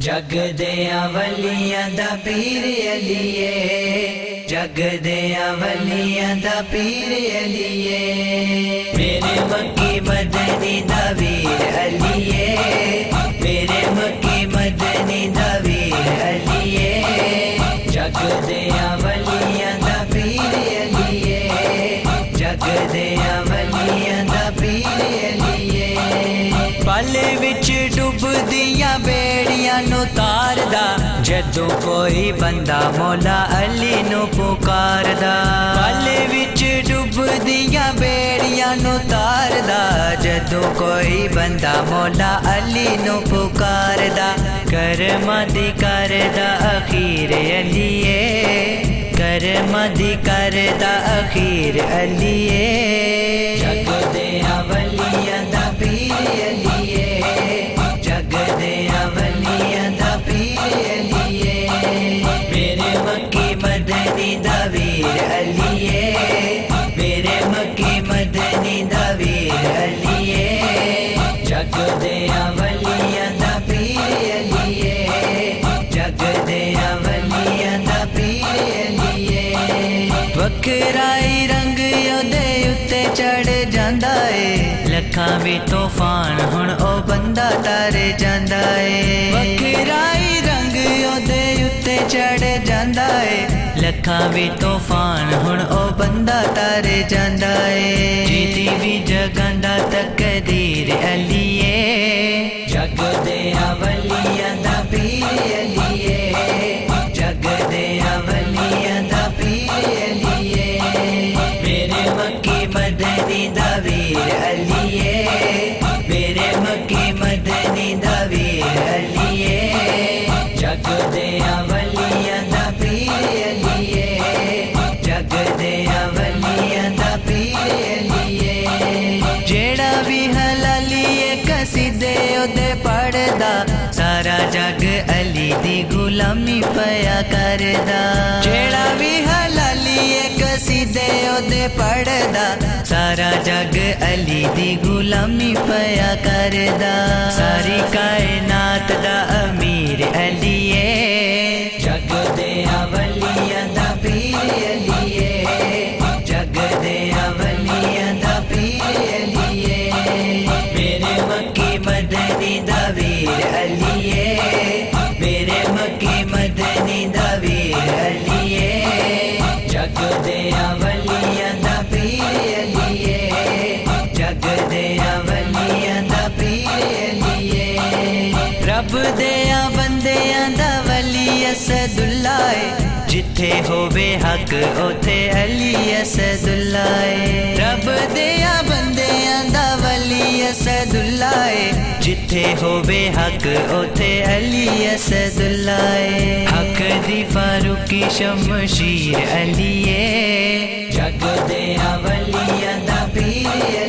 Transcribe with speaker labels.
Speaker 1: जग देया वलियां दा पीर अलिए, जग देया वलियां दा पीर अलिए। मेरे मक्की मदनी दा वीर अलिए, मेरे मक्की मदनी दा वीर अलिए। जग देया वलियां दा पीर अलिए, जग देया वलियां दा पीर अलिए। पल विच डुबदियां बेड़ियां नू तारदा, जदों कोई बंदा मौला अली नू पुकारदा। पल विच डुबदियां बेड़ियां नू तारदा, जदों कोई बंदा मौला अली नू पुकारदा। करमां दी करदा अखीर अलिए, करमां दी करदा अखीर अलिए। जग देया वलियां दा पीर अलिए, जग देया वलियां दा पीर अलिए। मेरे मक्की मदनी दा वीर अलिए, मेरे मक्की मदनी दा वीर अलिए। जग देया वलियां दा पीर अलिए, जग देया वलियां दा पीर अलिए। वखराई रंग ओदे उत्ते चढ़ जांदा है, लखां भी तूफान हुण ओ बंदा तर जांदा है। वखराई रंग ओदे उत्ते चढ़ जांदा है, लखां भी तूफान हुण ओ बंदा तर जांदा है। जीती भी जगांदा तकदीर अलिए, जग देया वलियां दा पीर अलिए, जग देया वलियां दा पीर अलिए। मेरे मक्की मदनी दा वीर अलिए, मेरे मक्की मदनी दा वीर अलिए। जग देया वलियां दा पीर अलिए, जग देया वलियां दा पीर अलिए। जेड़ा भी हलालिए कसीदे ओदे पढ़दा, सारा जग अली दी गुलामी पया करदा। जेड़ा भी हलालिए कसीदे ओदे पढ़दा, सारा जग अली दी गुलामी पया करदा। सारी कायनात दा अमीर अलिए, जग देया वलियां दा पीर अलिए, जग देया वलियां दा पीर अलिए। मेरे मक्की मदनी दा वीर अलिए, मेरे मक्की मदनी दा वीर अलिए। जग देया वलियां दा पीर अलिए, जग देया वलियां दा पीर अलिए। रब देया बंदियां दा वली असदुल्ला है, जिथे होवे हक उथे अली असदुल्ला है। रब देया बंदियां दा वली असदुल्ला है, जिथे होवे हक उथे अली असदुल्ला है। हक दी फारूकी शमशीर अलिए, जग देया वलियां दा पीर